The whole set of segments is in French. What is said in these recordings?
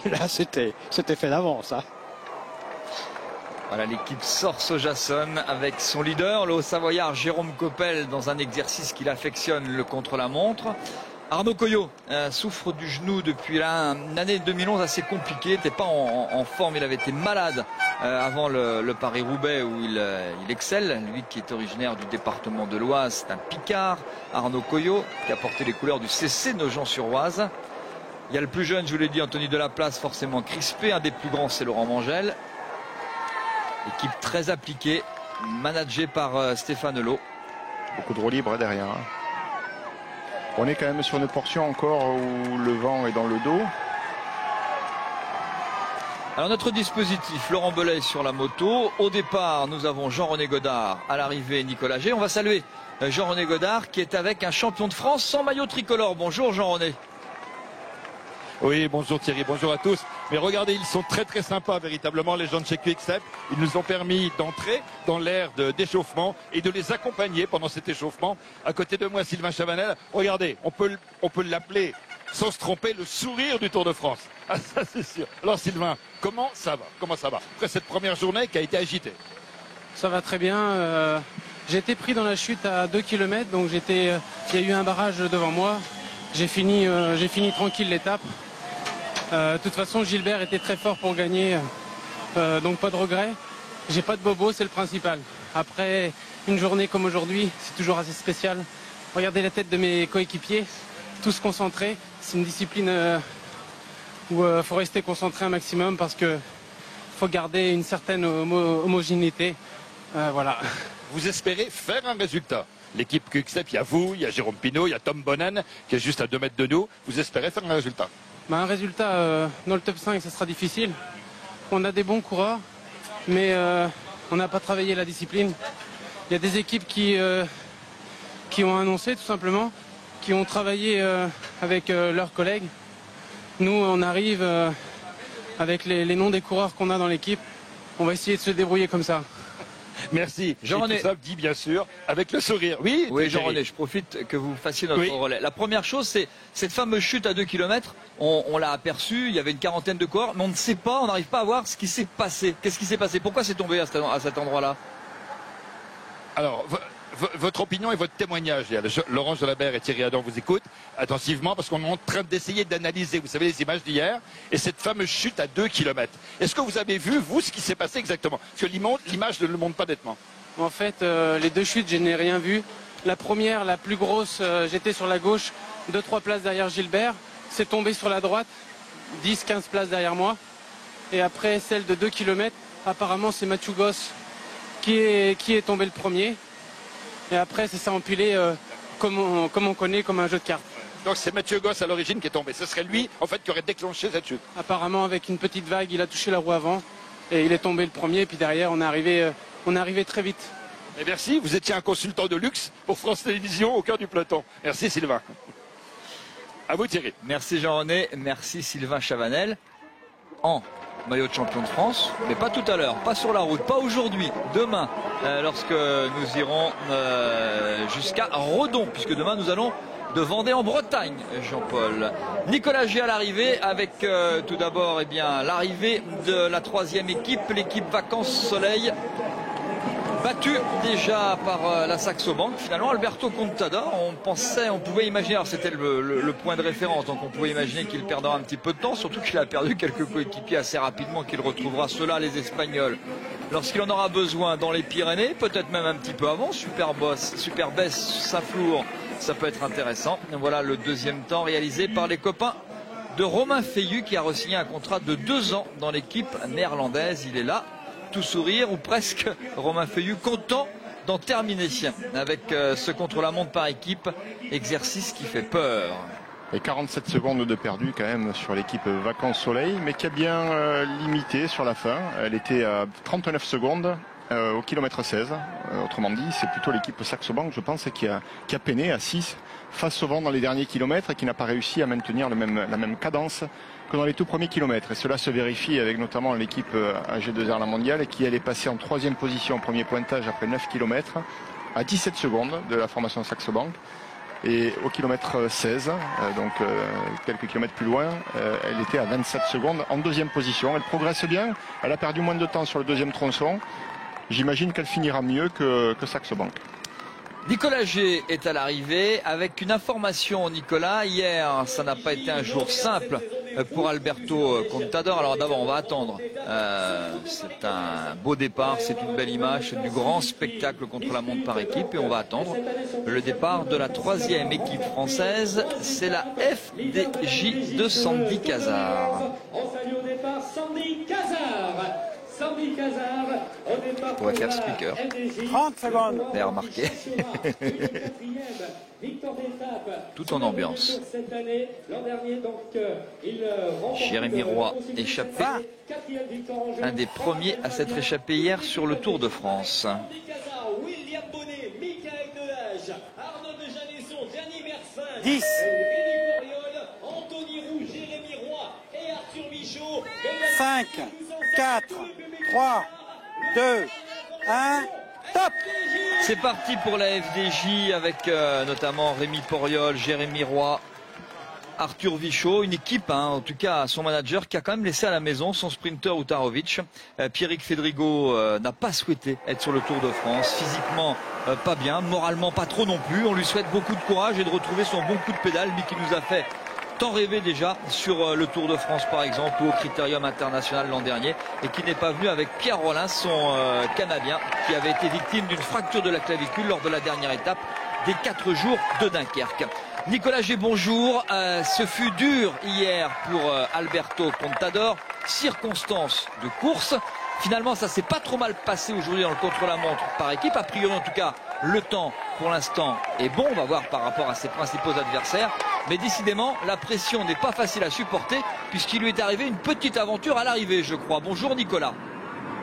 Là, c'était fait d'avance. Hein. Voilà, l'équipe sort Sojason avec son leader, le Haut-Savoyard Jérôme Coppel, dans un exercice qu'il affectionne, le contre-la-montre. Arnaud Coyot souffre du genou depuis là, une année 2011 assez compliquée, n'était pas en forme, il avait été malade avant le Paris-Roubaix où il excelle. Lui qui est originaire du département de l'Oise, c'est un Picard, Arnaud Coyot, qui a porté les couleurs du CC Nogent-sur-Oise. Il y a le plus jeune, je vous l'ai dit, Anthony Delaplace, forcément crispé. Un des plus grands, c'est Laurent Mangel. Équipe très appliquée, managée par Stéphane Hello. Beaucoup de roues libres derrière. Hein. On est quand même sur une portion encore où le vent est dans le dos. Alors notre dispositif, Laurent Belay sur la moto. Au départ, nous avons Jean-René Godard. À l'arrivée, Nicolas G. On va saluer Jean-René Godard qui est avec un champion de France sans maillot tricolore. Bonjour Jean-René. Oui, bonjour Thierry, bonjour à tous. Mais regardez, ils sont très très sympas véritablement, les gens de chez Quick-Step. Ils nous ont permis d'entrer dans l'ère d'échauffement et de les accompagner pendant cet échauffement. À côté de moi, Sylvain Chavanel. Regardez, on peut l'appeler, sans se tromper, le sourire du Tour de France. Ah ça c'est sûr. Alors Sylvain, comment ça va? Comment ça va après cette première journée qui a été agitée? Ça va très bien. J'ai été pris dans la chute à 2 km, donc il y a eu un barrage devant moi. J'ai fini tranquille l'étape. De toute façon, Gilbert était très fort pour gagner, donc pas de regret. J'ai pas de bobo, c'est le principal. Après une journée comme aujourd'hui, c'est toujours assez spécial. Regardez la tête de mes coéquipiers, tous concentrés. C'est une discipline où il faut rester concentré un maximum parce que faut garder une certaine homogénéité. Voilà. Vous espérez faire un résultat? L'équipe Quick-Step, il y a vous, il y a Jérôme Pinault, il y a Tom Bonnen qui est juste à 2 mètres de nous. Vous espérez faire un résultat? Un résultat dans le top 5, ça sera difficile. On a des bons coureurs, mais on n'a pas travaillé la discipline. Il y a des équipes qui ont annoncé tout simplement, qui ont travaillé avec leurs collègues. Nous, on arrive avec les noms des coureurs qu'on a dans l'équipe. On va essayer de se débrouiller comme ça. Merci. Jean-René. Ça dit bien sûr avec le sourire. Oui, Jean-René, je profite que vous fassiez notre relais. La première chose, c'est cette fameuse chute à 2 km. On l'a aperçue, il y avait une quarantaine de coureurs, mais on ne sait pas, on n'arrive pas à voir ce qui s'est passé. Qu'est-ce qui s'est passé? Pourquoi c'est tombé à cet endroit-là? Alors, votre opinion et votre témoignage. Laurent Jalabert et Thierry Adam vous écoutent attentivement parce qu'on est en train d'essayer d'analyser, vous savez, les images d'hier et cette fameuse chute à 2 km. Est-ce que vous avez vu, vous, ce qui s'est passé exactement? Parce que l'image ne le montre pas nettement. En fait, les deux chutes, je n'ai rien vu. La première, la plus grosse, j'étais sur la gauche, 2-3 places derrière Gilbert. C'est tombé sur la droite, 10-15 places derrière moi. Et après, celle de 2 km, apparemment, c'est Mathieu Goss qui est tombé le premier. Et après, c'est ça empilé comme on connaît, comme un jeu de cartes. Donc c'est Mathieu Goss à l'origine qui est tombé. Ce serait lui, en fait, qui aurait déclenché cette chute. Apparemment, avec une petite vague, il a touché la roue avant. Et il est tombé le premier. Puis derrière, on est arrivé très vite. Et merci, vous étiez un consultant de luxe pour France Télévisions au cœur du peloton. Merci Sylvain. À vous Thierry. Merci Jean-René, merci Sylvain Chavanel. En maillot de champion de France, mais pas tout à l'heure, pas sur la route, pas aujourd'hui, demain, lorsque nous irons jusqu'à Redon, puisque demain nous allons de Vendée en Bretagne, Jean-Paul. Nicolas G à l'arrivée, avec tout d'abord l'arrivée de la 3e équipe, l'équipe Vacances Soleil, battue déjà par la Saxo Bank. Finalement, Alberto Contador, on pouvait imaginer, alors c'était le point de référence, donc on pouvait imaginer qu'il perdra un petit peu de temps, surtout qu'il a perdu quelques coéquipiers assez rapidement, qu'il retrouvera ceux-là, les Espagnols, lorsqu'il en aura besoin dans les Pyrénées, peut-être même un petit peu avant. Superbès, Saint-Flour, ça peut être intéressant. Voilà le deuxième temps réalisé par les copains de Romain Feillu, qui a re-signé un contrat de 2 ans dans l'équipe néerlandaise. Il est là, tout sourire, ou presque, Romain Feillu, content d'en terminer avec ce contre-la-montre par équipe, exercice qui fait peur. Et 47 secondes de perdu quand même sur l'équipe Vacances Soleil, mais qui a bien limité sur la fin. Elle était à 39 secondes au kilomètre 16. Autrement dit, c'est plutôt l'équipe Saxo Bank, je pense, qui a peiné à 6 face au vent dans les derniers kilomètres et qui n'a pas réussi à maintenir la même cadence que dans les tout premiers kilomètres. Et cela se vérifie avec notamment l'équipe AG2R La Mondiale qui elle est passée en 3e position au premier pointage après 9 km à 17 secondes de la formation Saxo Bank. Et au kilomètre 16, donc quelques kilomètres plus loin, elle était à 27 secondes en deuxième position. Elle progresse bien, elle a perdu moins de temps sur le deuxième tronçon. J'imagine qu'elle finira mieux que Saxo Bank. Nicolas G est à l'arrivée avec une information, Nicolas. Hier, ça n'a pas été un jour simple pour Alberto Contador. Alors d'abord, on va attendre. C'est un beau départ, c'est une belle image, c'est du grand spectacle contre la montre par équipe. Et on va attendre le départ de la troisième équipe française. C'est la FDJ de Sandy Cazard. On salue au départ Sandy Cazard. Sandy Cazard au départ. On va faire speaker. 30 secondes. Vous avez remarqué. Tout en ambiance. Jérémy Roy échappé. Un des premiers à s'être échappé hier sur le Tour de France. William Bonnet, Michael Delage, Arnaud de Janesson, Gianni Mersin, 10. Anthony Roux, Jérémy Roy et Arthur Michaud. 5, 4, 3, 2, 1, top. C'est parti pour la FDJ avec notamment Rémi Poriol, Jérémy Roy, Arthur Vichot, une équipe, en tout cas son manager, qui a quand même laissé à la maison son sprinter Utarovic. Pierrick Fedrigo n'a pas souhaité être sur le Tour de France, physiquement pas bien, moralement pas trop non plus. On lui souhaite beaucoup de courage et de retrouver son bon coup de pédale, lui qui nous a fait tant rêvé déjà sur le Tour de France par exemple ou au Critérium International l'an dernier, et qui n'est pas venu avec Pierre Rollin, son Canadien, qui avait été victime d'une fracture de la clavicule lors de la dernière étape des 4 jours de Dunkerque. Nicolas G, bonjour. Ce fut dur hier pour Alberto Contador. Circonstances de course. Finalement, ça s'est pas trop mal passé aujourd'hui dans le contre-la-montre par équipe. A priori, en tout cas, le temps pour l'instant est bon. On va voir par rapport à ses principaux adversaires. Mais décidément, la pression n'est pas facile à supporter puisqu'il lui est arrivé une petite aventure à l'arrivée, je crois. Bonjour Nicolas.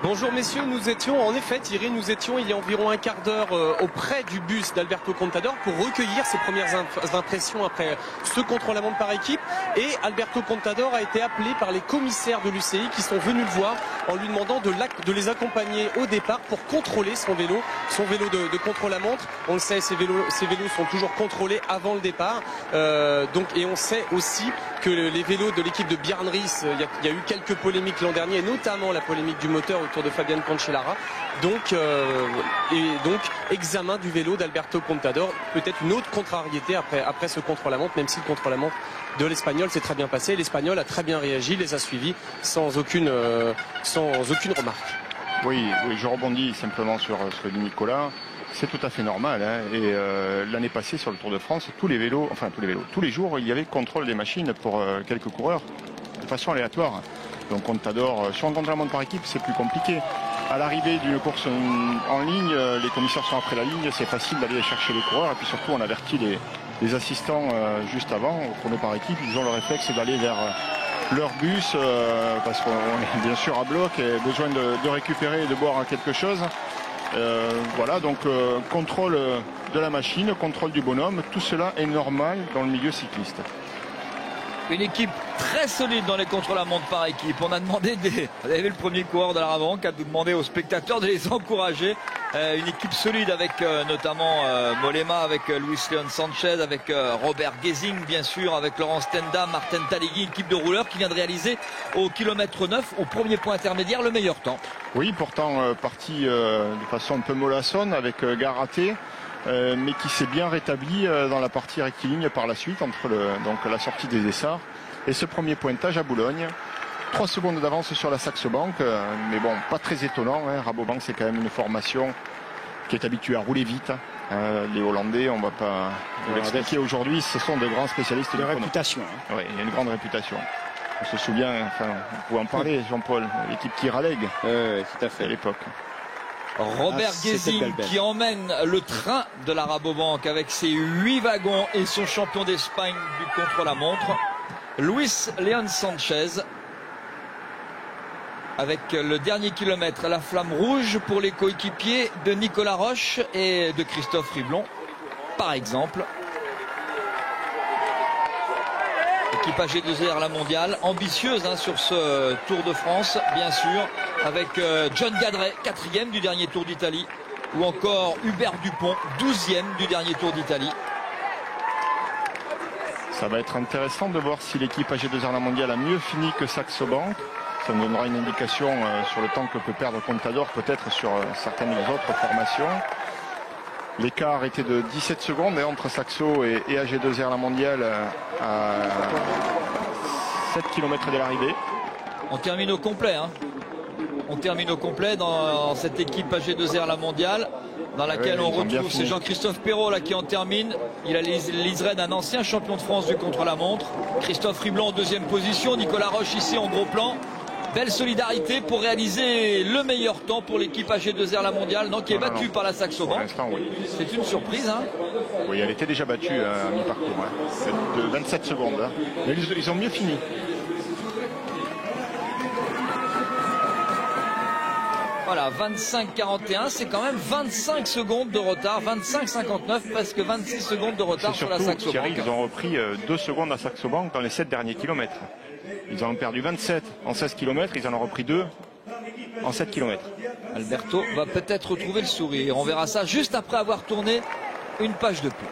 Bonjour messieurs, nous étions en effet Thierry, il y a environ un quart d'heure auprès du bus d'Alberto Contador pour recueillir ses premières impressions après ce contre-la-montre par équipe, et Alberto Contador a été appelé par les commissaires de l'UCI qui sont venus le voir en lui demandant de les accompagner au départ pour contrôler son vélo de contre-la-montre. On le sait, ces vélos sont toujours contrôlés avant le départ, et on sait aussi que les vélos de l'équipe de Bjarne Riis, il y a eu quelques polémiques l'an dernier, notamment la polémique du moteur autour de Fabian Cancellara. Donc examen du vélo d'Alberto Contador, peut-être une autre contrariété après ce contre-la-montre, même si le contre-la-montre de l'Espagnol s'est très bien passé. L'Espagnol a très bien réagi, les a suivis sans aucune remarque. Oui, je rebondis simplement sur ce que dit Nicolas. C'est tout à fait normal, et l'année passée sur le Tour de France, tous les jours, il y avait contrôle des machines pour quelques coureurs de façon aléatoire. Donc Contador, sur un contre-la-montre par équipe, c'est plus compliqué. À l'arrivée d'une course en ligne, les commissaires sont après la ligne, c'est facile d'aller chercher les coureurs, et puis surtout on avertit les assistants juste avant, au chrono par équipe. Ils ont le réflexe d'aller vers leur bus, parce qu'on est bien sûr à bloc et besoin de récupérer et de boire quelque chose. Voilà, donc contrôle de la machine, contrôle du bonhomme, tout cela est normal dans le milieu cycliste. Une équipe très solide dans les contre-la-montre par équipe. On a demandé, vous avez vu le premier coureur de la Rabobank, a demandé aux spectateurs de les encourager. Une équipe solide avec notamment Mollema, avec Luis Leon Sanchez, avec Robert Gesing bien sûr, avec Laurent Stenda, Martin Talegui, une équipe de rouleurs qui vient de réaliser au kilomètre 9, au premier point intermédiaire, le meilleur temps. Oui, pourtant parti de façon un peu mollassonne avec Garaté. Mais qui s'est bien rétabli dans la partie rectiligne par la suite entre la sortie des Essarts et ce premier pointage à Boulogne. 3 secondes d'avance sur la Saxo Bank, mais bon, pas très étonnant. Rabobank, c'est quand même une formation qui est habituée à rouler vite. Les Hollandais, on ne va pas l'expliquer aujourd'hui, ce sont de grands spécialistes de réputation. Oui, il y a une grande réputation. On se souvient, vous pouvez en parler, Jean-Paul, l'équipe Kiraleg, tout à fait, à l'époque. Robert Gesing qui emmène le train de la Rabobank avec ses 8 wagons et son champion d'Espagne du contre-la-montre, Luis Leon Sanchez, avec le dernier kilomètre, la flamme rouge pour les coéquipiers de Nicolas Roche et de Christophe Riblon, par exemple. Équipe AG2R, la mondiale, ambitieuse sur ce Tour de France, bien sûr, avec John Gadret, 4e du dernier Tour d'Italie, ou encore Hubert Dupont, 12e du dernier Tour d'Italie. Ça va être intéressant de voir si l'équipe AG2R La Mondiale a mieux fini que Saxo Bank. Ça nous donnera une indication sur le temps que peut perdre Contador, peut-être sur certaines autres formations. L'écart était de 17 secondes entre Saxo et AG2R La Mondiale à 7 km de l'arrivée. On termine au complet. Hein. On termine au complet dans cette équipe AG2R La Mondiale, dans laquelle on retrouve c'est Jean-Christophe Perrault là, qui en termine. Il a l'Israël d'un ancien champion de France du contre-la-montre. Christophe Riblon en deuxième position. Nicolas Roche ici en gros plan. Belle solidarité pour réaliser le meilleur temps pour l'équipe AG2R La Mondiale, donc qui est battue par la Saxo Bank. Oui. C'est une surprise. Hein. Oui, elle était déjà battue à mi-parcours. Hein. De 27 secondes. Hein. Mais ils ont mieux fini. Voilà, 25-41, c'est quand même 25 secondes de retard, 25-59, presque 26 secondes de retard sur la Saxo Bank. Ils ont repris 2 secondes à Saxo Bank dans les 7 derniers kilomètres. Ils en ont perdu 27 en 16 km, ils en ont repris 2 en 7 km. Alberto va peut-être retrouver le sourire. On verra ça juste après avoir tourné une page de pub.